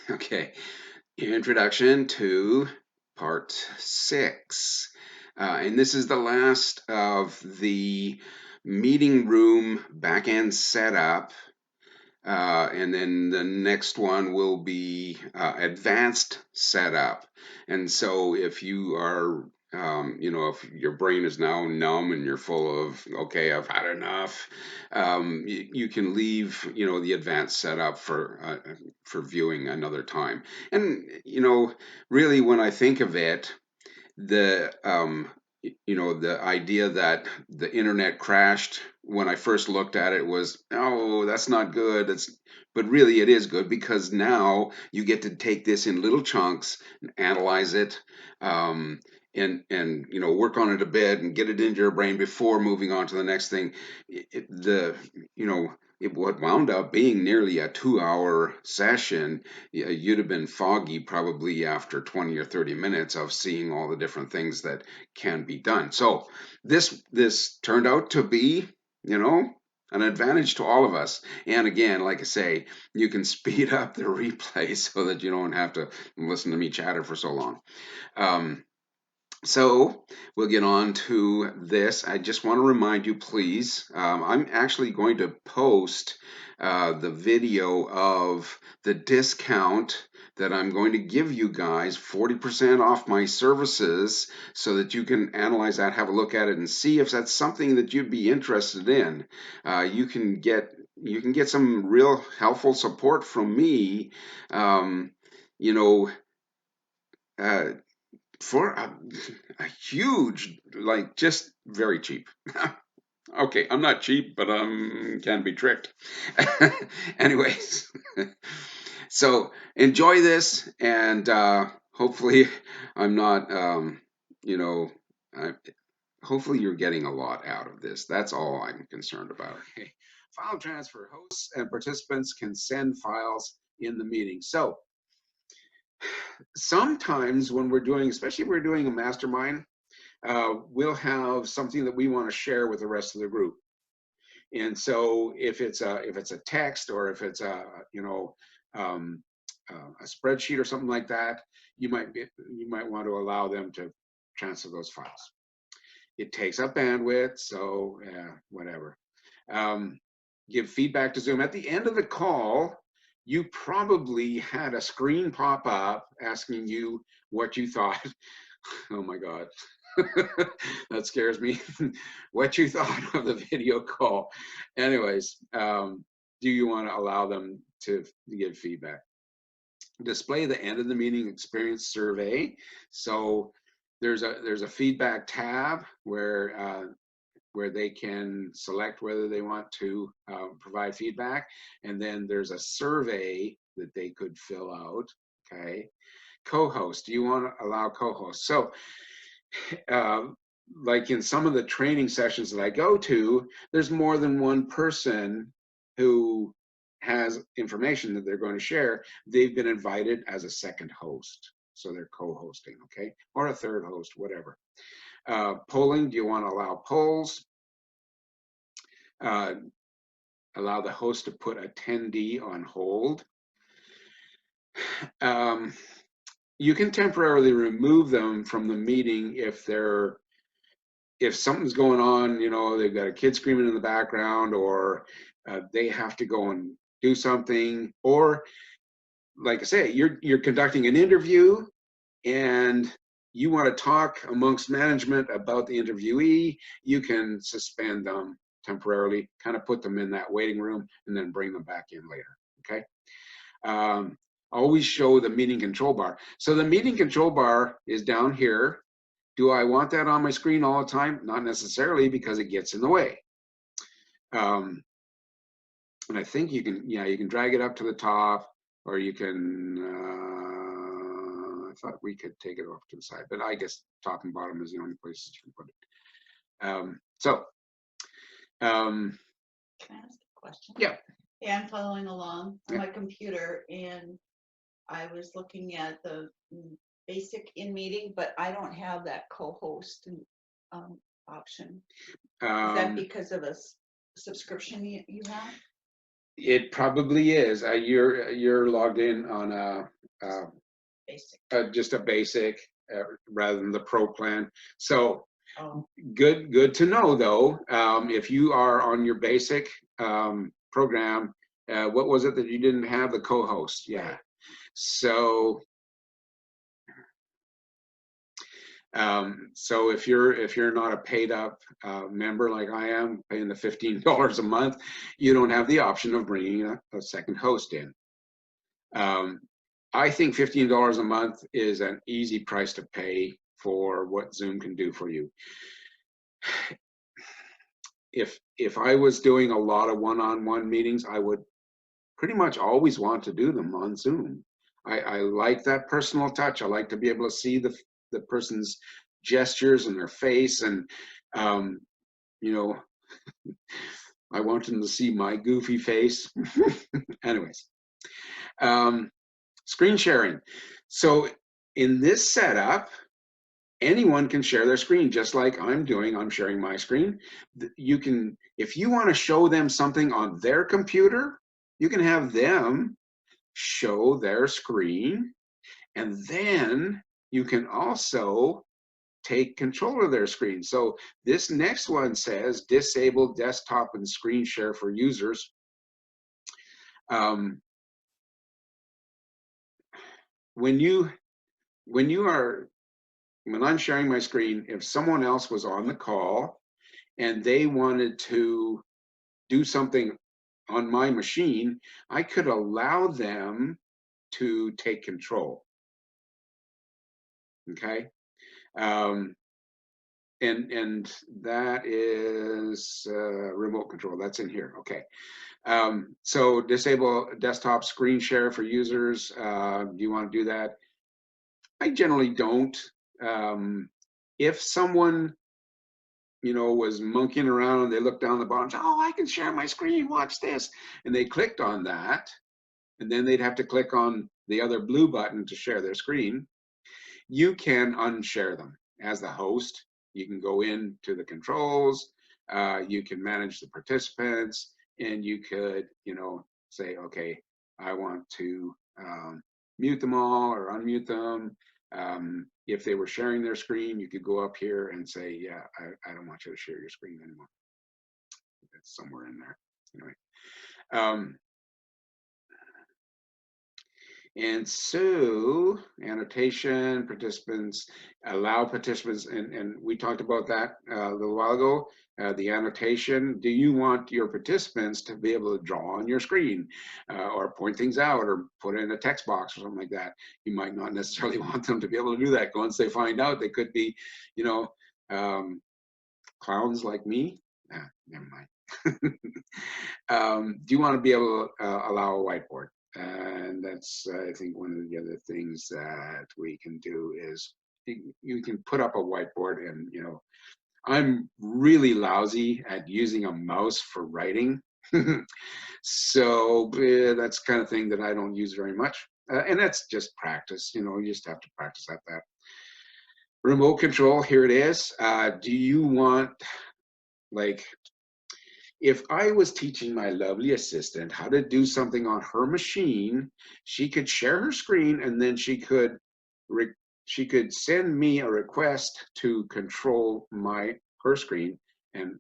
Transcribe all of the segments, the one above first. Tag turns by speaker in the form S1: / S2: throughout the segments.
S1: Okay, introduction to part 6. And this is the last of the meeting room backend setup. And then the next one will be advanced setup. And so if you are, if your brain is now numb and you're full of, okay, I've had enough, you can leave, the advanced setup for viewing another time. And, really when I think of it, the the idea that the internet crashed when I first looked at it was, oh, that's not good. But really it is good because now you get to take this in little chunks and analyze it, um, and work on it a bit and get it into your brain before moving on to the next thing. What wound up being nearly a 2-hour session, you'd have been foggy probably after 20 or 30 minutes of seeing all the different things that can be done. So this turned out to be, an advantage to all of us. And again, like I say, you can speed up the replay so that you don't have to listen to me chatter for so long. So we'll get on to this. I just want to remind you, please, I'm actually going to post the video of the discount that I'm going to give you guys, 40% off my services, so that you can analyze that, have a look at it, and see if that's something that you'd be interested in. You can get some real helpful support from me. Um, you know. Uh, for a huge, like, just very cheap. Okay, I'm not cheap, but can be tricked. Anyways, so enjoy this, and hopefully, I'm not, you know, I, hopefully you're getting a lot out of this. That's all I'm concerned about. Okay. File transfer: hosts and participants can send files in the meeting. So sometimes when we're doing, especially if we're doing a mastermind, we'll have something that we want to share with the rest of the group. And so if it's a text, or if it's um, a spreadsheet or something like that, you might want to allow them to transfer those files. It takes up bandwidth, so whatever. Um, Give feedback to Zoom. At the end of the call, you probably had a screen pop up asking you what you thought. Oh my God. That scares me. What you thought of the video call. Anyways, do you want to allow them to give feedback? Display the end of the meeting experience survey. So there's a feedback tab where they can select whether they want to provide feedback, and then there's a survey that they could fill out. Okay. Co-host. Do you want to allow co-hosts? So like in some of the training sessions that I go to, there's more than one person who has information that they're going to share. They've been invited as a second host, so they're co-hosting, okay, or a third host, whatever. Polling: do you want to allow polls? Allow the host to put attendee on hold. You can temporarily remove them from the meeting if something's going on, they've got a kid screaming in the background, or they have to go and do something, or like I say, you're conducting an interview and you want to talk amongst management about the interviewee, you can suspend them temporarily, kind of put them in that waiting room, and then bring them back in later. Okay. Always show the meeting control bar. So the meeting control bar is down here. Do I want that on my screen all the time? Not necessarily, because it gets in the way. And I think you can drag it up to the top, or you can, I thought we could take it off to the side, but I guess top and bottom is the only places you can put it.
S2: Can I ask a question?
S1: Yeah.
S2: Yeah, I'm following along on my computer, and I was looking at the basic in meeting, but I don't have that co-host option. Is that because of a subscription you have?
S1: It probably is. You're logged in on
S2: Basic.
S1: just a basic rather than the pro plan. So
S2: Oh,
S1: good to know though. If you are on your basic program, what was it that you didn't have? The co-host, yeah.
S2: Right.
S1: So so if you're not a paid up member like I am, paying the $15 a month, you don't have the option of bringing a second host in. I think $15 a month is an easy price to pay for what Zoom can do for you. If I was doing a lot of one-on-one meetings, I would pretty much always want to do them on Zoom. I like that personal touch. I like to be able to see the person's gestures and their face, and you know, I want them to see my goofy face. Anyways, screen sharing. So in this setup, anyone can share their screen, just like I'm doing. I'm sharing my screen. You can, if you want to show them something on their computer, you can have them show their screen, and then you can also take control of their screen. So this next one says disable desktop and screen share for users. When I'm sharing my screen, if someone else was on the call and they wanted to do something on my machine, I could allow them to take control. Okay. And that is remote control. That's in here. Okay. So disable desktop screen share for users. Do you want to do that? I generally don't. If someone, was monkeying around and they look down the bottom, and say, oh, I can share my screen, watch this. And they clicked on that, and then they'd have to click on the other blue button to share their screen. You can unshare them as the host. You can go into the controls, you can manage the participants, and you could, say, okay, I want to mute them all or unmute them. If they were sharing their screen, you could go up here and say, yeah, I don't want you to share your screen anymore. It's somewhere in there. Anyway. And so annotation, participants, allow participants, and we talked about that a little while ago, the annotation. Do you want your participants to be able to draw on your screen or point things out or put in a text box or something like that? You might not necessarily want them to be able to do that. Once they find out, they could be, clowns like me. Never mind. Do you want to be able to allow a whiteboard? And that's, I think, one of the other things that we can do is you can put up a whiteboard, and I'm really lousy at using a mouse for writing. So that's the kind of thing that I don't use very much. And that's just practice, you just have to practice at that. Remote control, here it is. Do you want, like, if I was teaching my lovely assistant how to do something on her machine, she could share her screen, and then she could send me a request to control her screen, and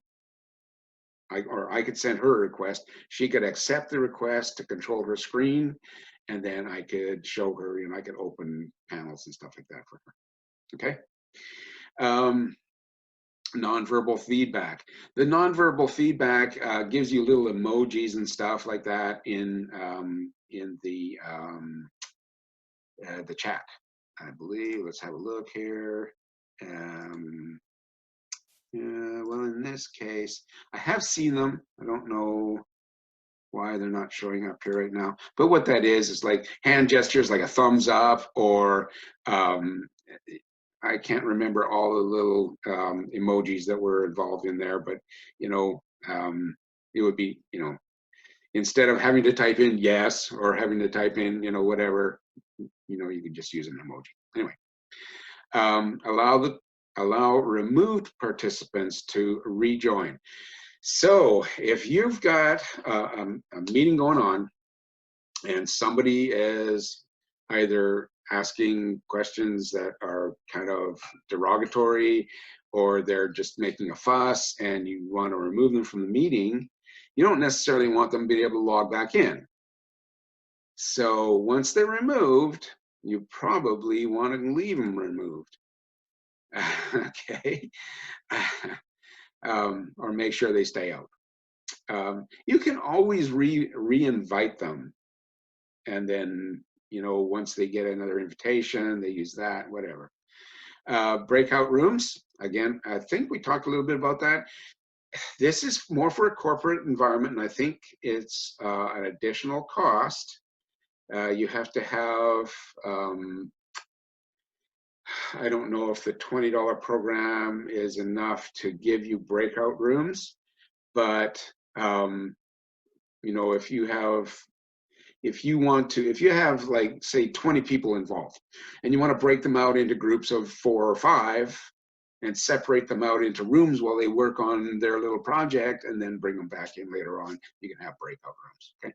S1: I could send her a request. She could accept the request to control her screen, and then I could show her, I could open panels and stuff like that for her. Okay. Nonverbal feedback. The nonverbal feedback gives you little emojis and stuff like that in the chat, I believe. Let's have a look here. Well, in this case, I have seen them. I don't know why they're not showing up here right now. But what that is like hand gestures, like a thumbs up, or I can't remember all the little emojis that were involved in there, but it would be, instead of having to type in yes or having to type in, whatever, you could just use an emoji. Anyway, allow removed participants to rejoin. So if you've got a meeting going on and somebody is either asking questions that are kind of derogatory, or they're just making a fuss and you want to remove them from the meeting, you don't necessarily want them to be able to log back in. So once they're removed, you probably want to leave them removed. Okay. Or make sure they stay out. You can always re-invite them, and then, you know, once they get another invitation, they use that, whatever. Breakout rooms, again, I think we talked a little bit about that. This is more for a corporate environment, and I think it's an additional cost. You have to have, I don't know if the $20 program is enough to give you breakout rooms, but you know, if you have like, say, 20 people involved, and you want to break them out into groups of 4 or 5 and separate them out into rooms while they work on their little project and then bring them back in later on, you can have breakout rooms. Okay.